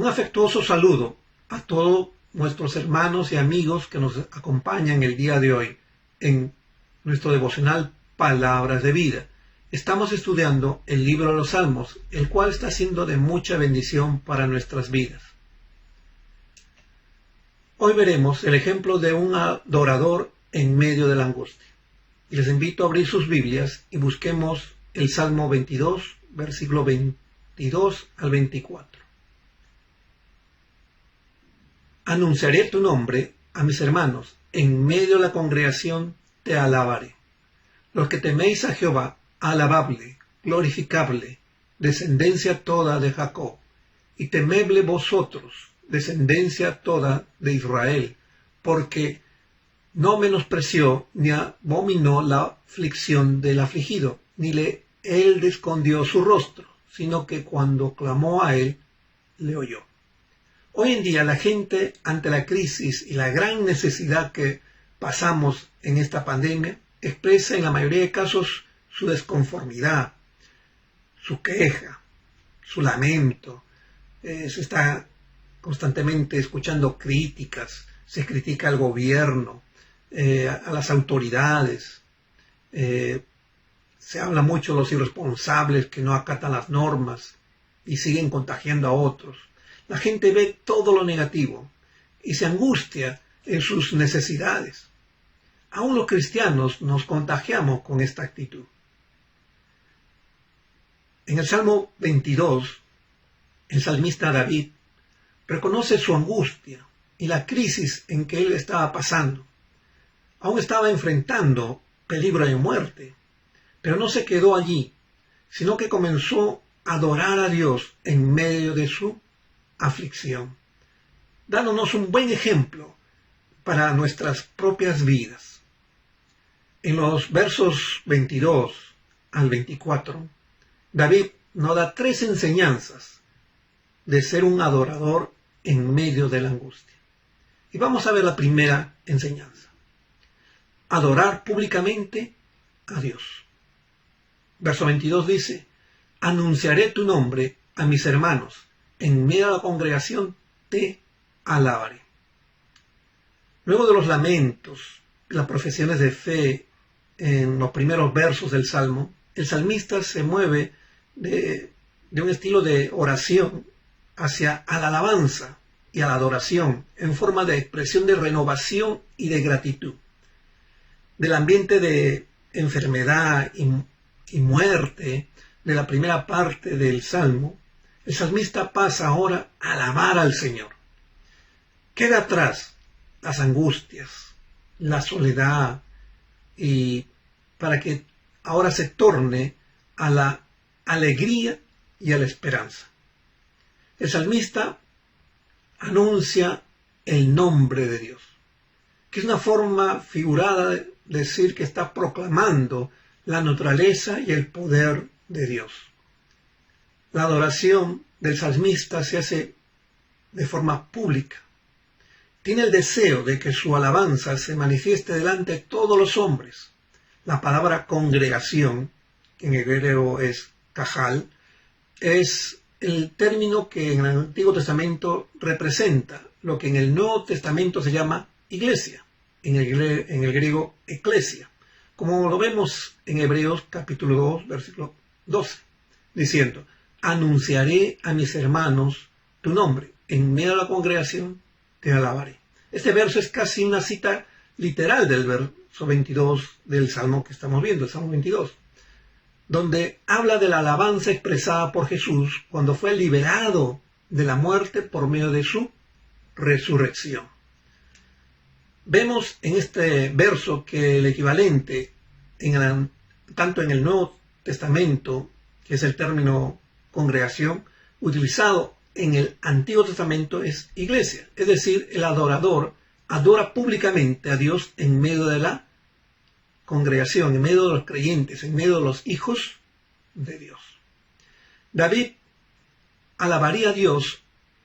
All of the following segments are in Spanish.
Un afectuoso saludo a todos nuestros hermanos y amigos que nos acompañan el día de hoy en nuestro devocional Palabras de Vida. Estamos estudiando el libro de los Salmos, el cual está siendo de mucha bendición para nuestras vidas. Hoy veremos el ejemplo de un adorador en medio de la angustia. Y les invito a abrir sus Biblias y busquemos el Salmo 22, versículo 22 al 24. Anunciaré tu nombre a mis hermanos, en medio de la congregación te alabaré. Los que teméis a Jehová, alabable, glorificable, descendencia toda de Jacob, y temedle vosotros, descendencia toda de Israel, porque no menospreció ni abominó la aflicción del afligido, ni él escondió su rostro, sino que cuando clamó a él, le oyó. Hoy en día la gente, ante la crisis y la gran necesidad que pasamos en esta pandemia, expresa en la mayoría de casos su desconformidad, su queja, su lamento. Se está constantemente escuchando críticas, se critica al gobierno, a las autoridades, se habla mucho de los irresponsables que no acatan las normas y siguen contagiando a otros. La gente ve todo lo negativo y se angustia en sus necesidades. Aún los cristianos nos contagiamos con esta actitud. En el Salmo 22, el salmista David reconoce su angustia y la crisis en que él estaba pasando. Aún estaba enfrentando peligro de muerte, pero no se quedó allí, sino que comenzó a adorar a Dios en medio de su aflicción, dándonos un buen ejemplo para nuestras propias vidas. En los versos 22 al 24, David nos da 3 enseñanzas de ser un adorador en medio de la angustia. Y vamos a ver la primera enseñanza. Adorar públicamente a Dios. Verso 22 dice, anunciaré tu nombre a mis hermanos, en medio de la congregación te alabaré. Luego de los lamentos, las profesiones de fe en los primeros versos del Salmo, el salmista se mueve de un estilo de oración hacia la alabanza y a la adoración en forma de expresión de renovación y de gratitud. Del ambiente de enfermedad y muerte de la primera parte del Salmo, el salmista pasa ahora a alabar al Señor. Queda atrás las angustias, la soledad, y para que ahora se torne a la alegría y a la esperanza. El salmista anuncia el nombre de Dios, que es una forma figurada de decir que está proclamando la naturaleza y el poder de Dios. La adoración del salmista se hace de forma pública. Tiene el deseo de que su alabanza se manifieste delante de todos los hombres. La palabra congregación, que en hebreo es cajal, es el término que en el Antiguo Testamento representa lo que en el Nuevo Testamento se llama iglesia, en el griego eclesia, como lo vemos en Hebreos capítulo 2, versículo 12, diciendo, anunciaré a mis hermanos tu nombre, en medio de la congregación te alabaré. Este verso es casi una cita literal del verso 22 del Salmo que estamos viendo, el Salmo 22, donde habla de la alabanza expresada por Jesús cuando fue liberado de la muerte por medio de su resurrección. Vemos en este verso que el equivalente tanto en el Nuevo Testamento, que es el término congregación, utilizado en el Antiguo Testamento es iglesia, es decir, el adorador adora públicamente a Dios en medio de la congregación, en medio de los creyentes, en medio de los hijos de Dios. David alabaría a Dios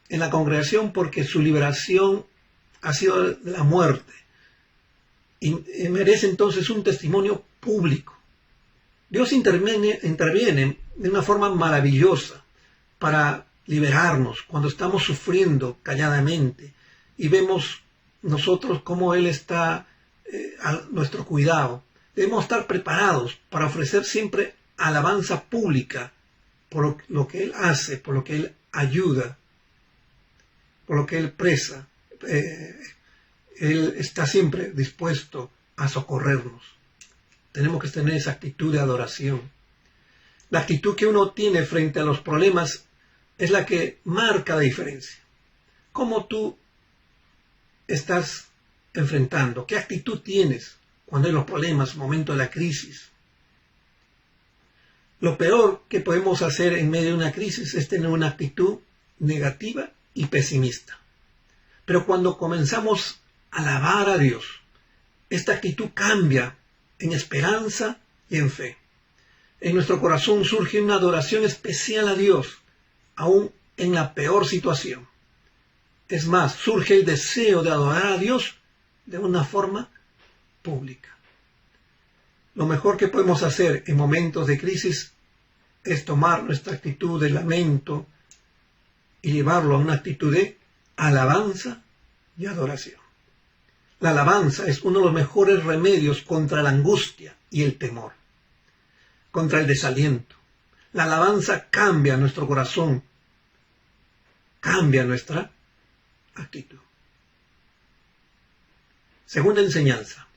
en la congregación porque su liberación ha sido de la muerte y merece entonces un testimonio público. Dios interviene de una forma maravillosa para liberarnos cuando estamos sufriendo calladamente y vemos nosotros cómo Él está a nuestro cuidado. Debemos estar preparados para ofrecer siempre alabanza pública por lo que Él hace, por lo que Él ayuda, por lo que Él presta. Él está siempre dispuesto a socorrernos. Tenemos que tener esa actitud de adoración. La actitud que uno tiene frente a los problemas es la que marca la diferencia. ¿Cómo tú estás enfrentando? ¿Qué actitud tienes cuando hay los problemas, momento de la crisis? Lo peor que podemos hacer en medio de una crisis es tener una actitud negativa y pesimista. Pero cuando comenzamos a alabar a Dios, esta actitud cambia en esperanza y en fe. En nuestro corazón surge una adoración especial a Dios, aún en la peor situación. Es más, surge el deseo de adorar a Dios de una forma pública. Lo mejor que podemos hacer en momentos de crisis es tomar nuestra actitud de lamento y llevarlo a una actitud de alabanza y adoración. La alabanza es uno de los mejores remedios contra la angustia y el temor, contra el desaliento. La alabanza cambia nuestro corazón, cambia nuestra actitud. Segunda enseñanza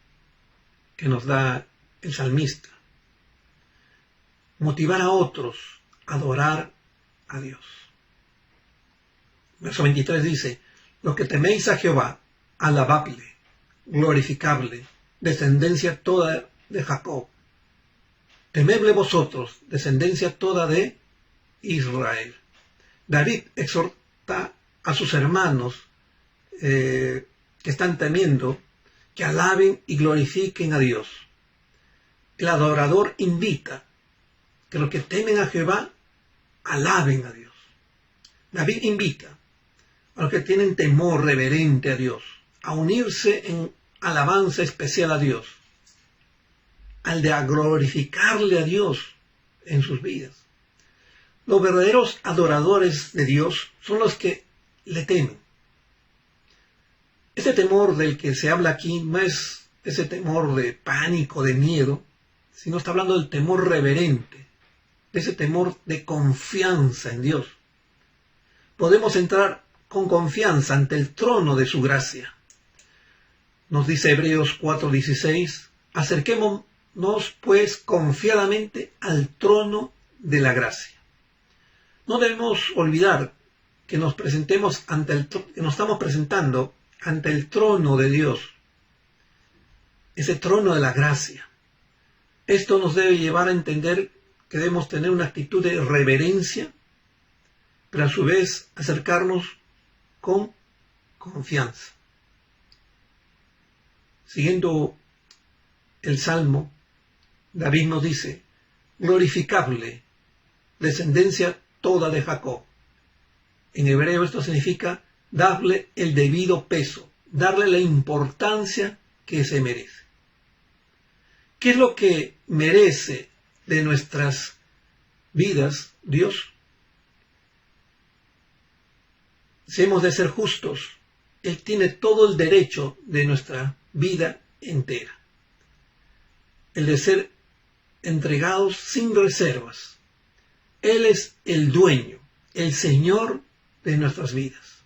que nos da el salmista: motivar a otros a adorar a Dios. Verso 23 dice: los que teméis a Jehová, alabadle, glorificable, descendencia toda de Jacob. Temedle vosotros, descendencia toda de Israel. David exhorta a sus hermanos que están temiendo que alaben y glorifiquen a Dios. El adorador invita que los que temen a Jehová alaben a Dios. David invita a los que tienen temor reverente a Dios a unirse en alabanza especial a Dios, al de glorificarle a Dios en sus vidas. Los verdaderos adoradores de Dios son los que le temen. Este temor del que se habla aquí no es ese temor de pánico, de miedo, sino está hablando del temor reverente, de ese temor de confianza en Dios. Podemos entrar con confianza ante el trono de su gracia. Nos dice Hebreos 4:16, acerquémonos pues confiadamente al trono de la gracia. No debemos olvidar que nos presentemos que nos estamos presentando ante el trono de Dios, ese trono de la gracia. Esto nos debe llevar a entender que debemos tener una actitud de reverencia, pero a su vez acercarnos con confianza. Siguiendo el Salmo, David nos dice: glorificable, descendencia toda de Jacob. En hebreo esto significa darle el debido peso, darle la importancia que se merece. ¿Qué es lo que merece de nuestras vidas Dios? Si hemos de ser justos, Él tiene todo el derecho de nuestra vida entera. El de ser entregados sin reservas. Él es el dueño, el Señor de nuestras vidas.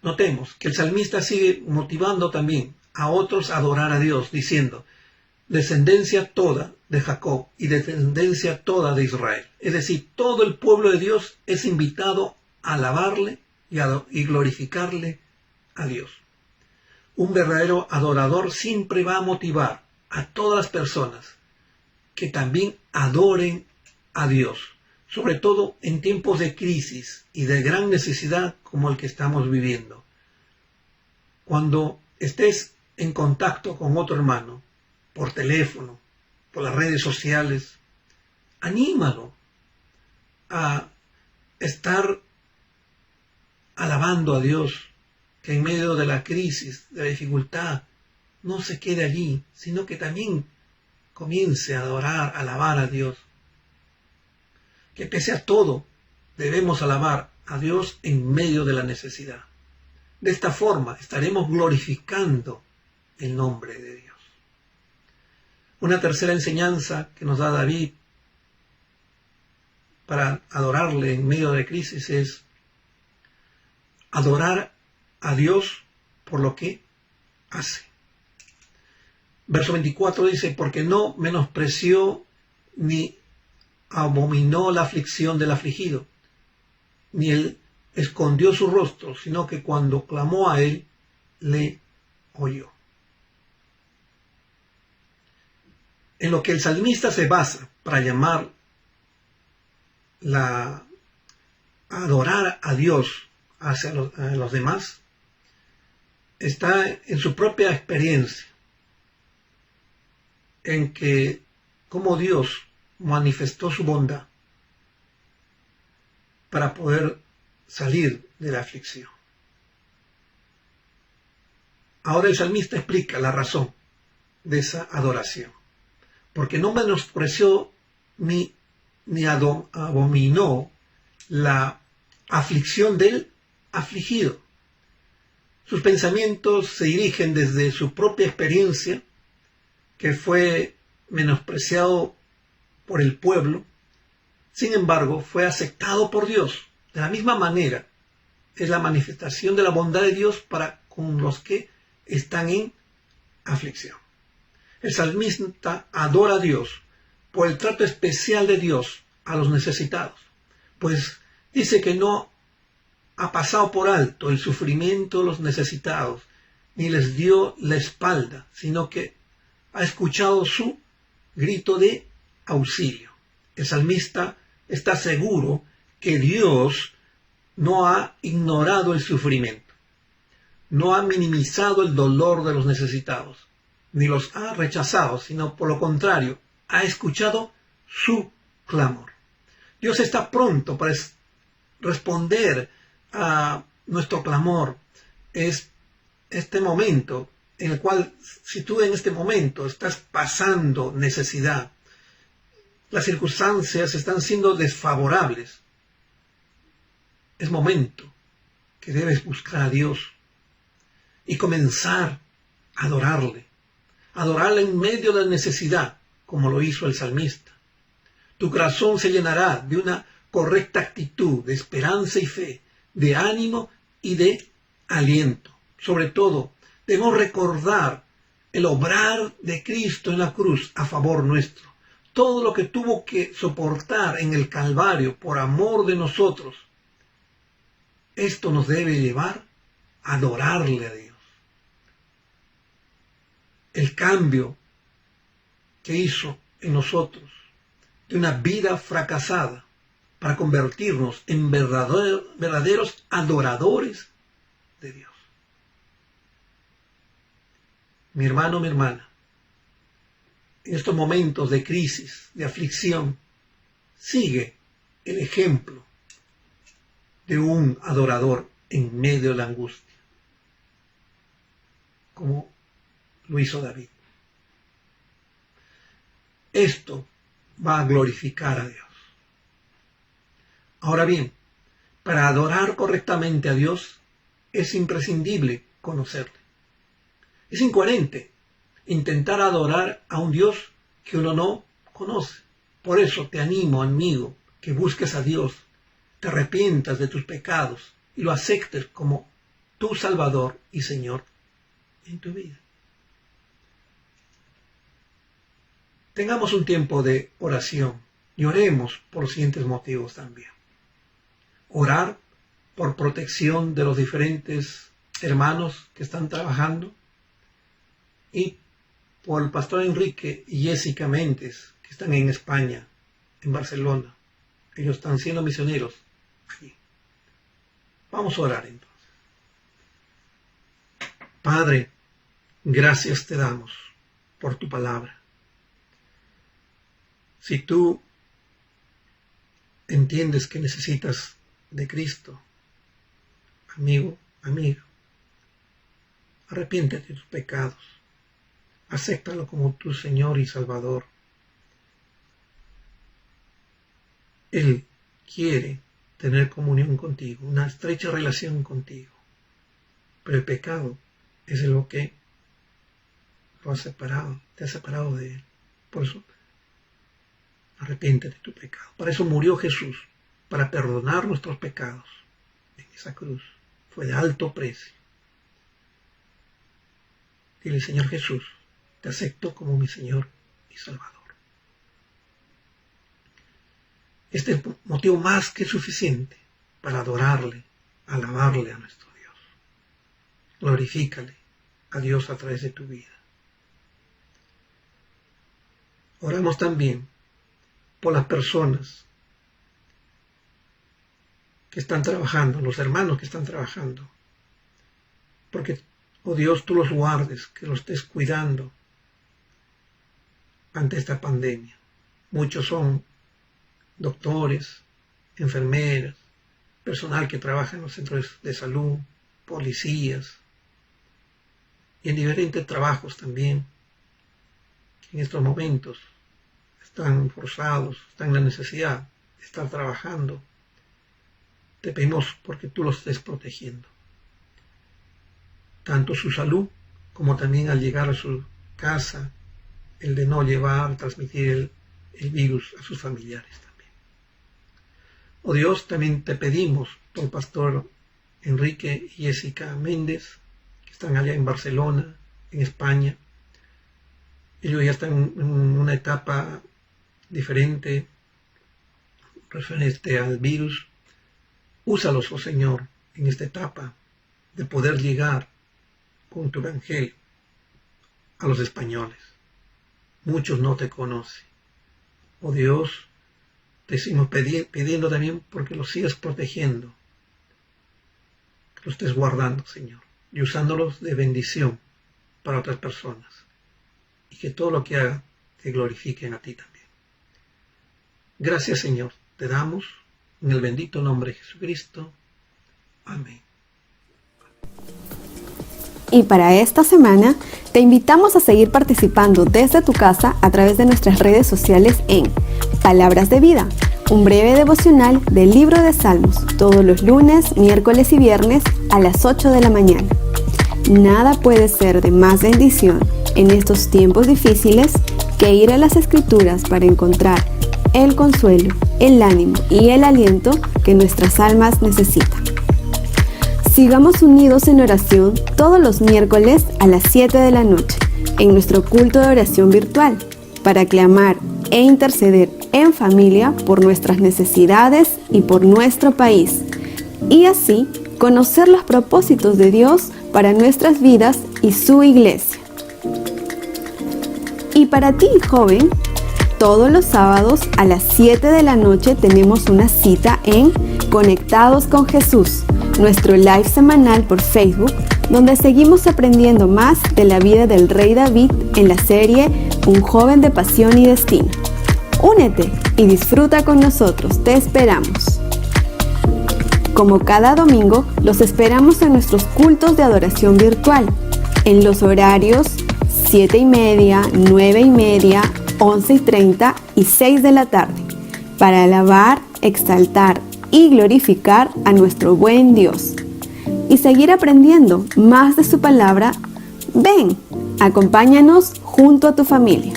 Notemos que el salmista sigue motivando también a otros a adorar a Dios, diciendo: descendencia toda de Jacob y descendencia toda de Israel. Es decir, todo el pueblo de Dios es invitado a alabarle y glorificarle a Dios. Un verdadero adorador siempre va a motivar a todas las personas que también adoren a Dios, sobre todo en tiempos de crisis y de gran necesidad como el que estamos viviendo. Cuando estés en contacto con otro hermano, por teléfono, por las redes sociales, anímalo a estar alabando a Dios, que en medio de la crisis, de la dificultad, no se quede allí, sino que también comience a adorar, a alabar a Dios. que pese a todo debemos alabar a Dios en medio de la necesidad. De esta forma estaremos glorificando el nombre de Dios. Una tercera enseñanza que nos da David para adorarle en medio de crisis es adorar a Dios por lo que hace. Verso 24 dice, porque no menospreció ni abominó la aflicción del afligido, ni él escondió su rostro, sino que cuando clamó a él, le oyó. En lo que el salmista se basa para llamar a adorar a Dios hacia a los demás, está en su propia experiencia, en que cómo Dios manifestó su bondad para poder salir de la aflicción. Ahora el salmista explica la razón de esa adoración, porque no menospreció ni abominó la aflicción del afligido. Sus pensamientos se dirigen desde su propia experiencia, que fue menospreciado por el pueblo. Sin embargo, fue aceptado por Dios. De la misma manera, es la manifestación de la bondad de Dios para con los que están en aflicción. El salmista adora a Dios por el trato especial de Dios a los necesitados, pues dice que no ha pasado por alto el sufrimiento de los necesitados, ni les dio la espalda, sino que ha escuchado su grito de auxilio. El salmista está seguro que Dios no ha ignorado el sufrimiento, no ha minimizado el dolor de los necesitados, ni los ha rechazado, sino por lo contrario, ha escuchado su clamor. Dios está pronto para responder a nuestro clamor. Es este momento en el cual, si tú en este momento estás pasando necesidad, las circunstancias están siendo desfavorables, es momento que debes buscar a Dios y comenzar a adorarle en medio de la necesidad, como lo hizo el salmista. Tu corazón se llenará de una correcta actitud de esperanza y fe, de ánimo y de aliento. Sobre todo, debemos recordar el obrar de Cristo en la cruz a favor nuestro. Todo lo que tuvo que soportar en el Calvario por amor de nosotros. Esto nos debe llevar a adorarle a Dios. El cambio que hizo en nosotros de una vida fracasada para convertirnos en verdaderos adoradores de Dios. Mi hermano, mi hermana, en estos momentos de crisis, de aflicción, sigue el ejemplo de un adorador en medio de la angustia, como lo hizo David. Esto va a glorificar a Dios. Ahora bien, para adorar correctamente a Dios es imprescindible conocerle. Es incoherente intentar adorar a un Dios que uno no conoce. Por eso te animo, amigo, que busques a Dios, te arrepientas de tus pecados y lo aceptes como tu Salvador y Señor en tu vida. Tengamos un tiempo de oración y oremos por los siguientes motivos también. Orar por protección de los diferentes hermanos que están trabajando y por el pastor Enrique y Jessica Méndez que están en España, en Barcelona. Ellos están siendo misioneros allí. Vamos a orar entonces. Padre, gracias te damos por tu palabra. Si tú entiendes que necesitas de Cristo, amigo, amiga, arrepiéntete de tus pecados, acéptalo como tu Señor y Salvador. Él quiere tener comunión contigo, una estrecha relación contigo. Pero el pecado es lo que lo ha separado, te ha separado de Él. Por eso, arrepiéntete de tu pecado. Para eso murió Jesús, para perdonar nuestros pecados. En esa cruz fue de alto precio. Dile, Señor Jesús, te acepto como mi Señor y Salvador. Este es motivo más que suficiente para adorarle, alabarle a nuestro Dios. Glorifícale a Dios a través de tu vida. Oramos también por las personas que están trabajando, los hermanos que están trabajando, porque, oh Dios, tú los guardes, que los estés cuidando ante esta pandemia. Muchos son doctores, enfermeras, personal que trabaja en los centros de salud, policías y en diferentes trabajos también, que en estos momentos están forzados, están en la necesidad de estar trabajando. Te pedimos porque tú los estés protegiendo, tanto su salud como también al llegar a su casa, el de no llevar, transmitir el virus a sus familiares también. Oh Dios, también te pedimos por el pastor Enrique y Jessica Méndez, que están allá en Barcelona, en España. Ellos ya están en una etapa diferente referente al virus. Úsalos, oh Señor, en esta etapa de poder llegar con tu evangelio a los españoles. Muchos no te conocen. Oh Dios, te seguimos pidiendo también porque los sigas protegiendo, que los estés guardando, Señor, y usándolos de bendición para otras personas, y que todo lo que haga te glorifiquen a ti también. Gracias, Señor, te damos en el bendito nombre de Jesucristo. Amén. Y para esta semana, te invitamos a seguir participando desde tu casa a través de nuestras redes sociales en Palabras de Vida, un breve devocional del libro de Salmos, todos los lunes, miércoles y viernes a las 8 de la mañana. Nada puede ser de más bendición en estos tiempos difíciles que ir a las Escrituras para encontrar el consuelo, el ánimo y el aliento que nuestras almas necesitan. Sigamos unidos en oración todos los miércoles a las 7 de la noche en nuestro culto de oración virtual para clamar e interceder en familia por nuestras necesidades y por nuestro país, y así conocer los propósitos de Dios para nuestras vidas y su iglesia. Y para ti, joven, todos los sábados a las 7 de la noche tenemos una cita en Conectados con Jesús, nuestro live semanal por Facebook, donde seguimos aprendiendo más de la vida del rey David en la serie Un joven de pasión y destino. Únete y disfruta con nosotros, te esperamos. Como cada domingo, los esperamos en nuestros cultos de adoración virtual, en los horarios 7:30, 9:30, 11:30 y 6 de la tarde, para alabar, exaltar y glorificar a nuestro buen Dios. Y seguir aprendiendo más de su palabra. Ven, acompáñanos junto a tu familia.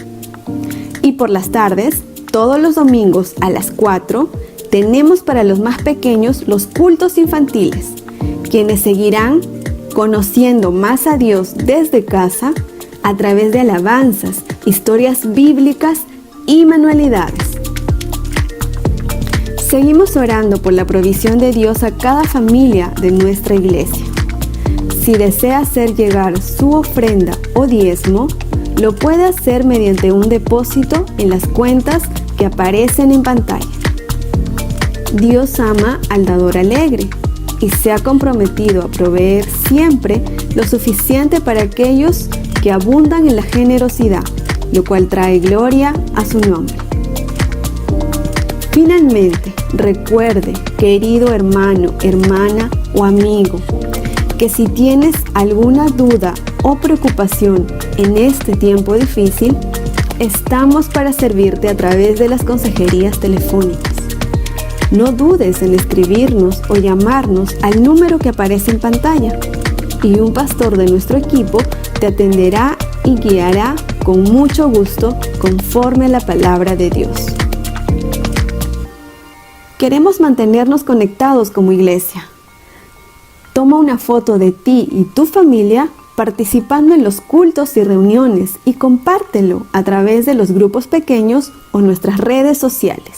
Y por las tardes, todos los domingos a las 4, tenemos para los más pequeños los cultos infantiles, quienes seguirán conociendo más a Dios desde casa a través de alabanzas, historias bíblicas y manualidades. Seguimos orando por la provisión de Dios a cada familia de nuestra iglesia. Si desea hacer llegar su ofrenda o diezmo, lo puede hacer mediante un depósito en las cuentas que aparecen en pantalla. Dios ama al dador alegre y se ha comprometido a proveer siempre lo suficiente para aquellos que abundan en la generosidad, lo cual trae gloria a su nombre. Finalmente, recuerde, querido hermano, hermana o amigo, que si tienes alguna duda o preocupación en este tiempo difícil, estamos para servirte a través de las consejerías telefónicas. No dudes en escribirnos o llamarnos al número que aparece en pantalla y un pastor de nuestro equipo te atenderá y guiará con mucho gusto conforme a la palabra de Dios. Queremos mantenernos conectados como iglesia. Toma una foto de ti y tu familia participando en los cultos y reuniones y compártelo a través de los grupos pequeños o nuestras redes sociales.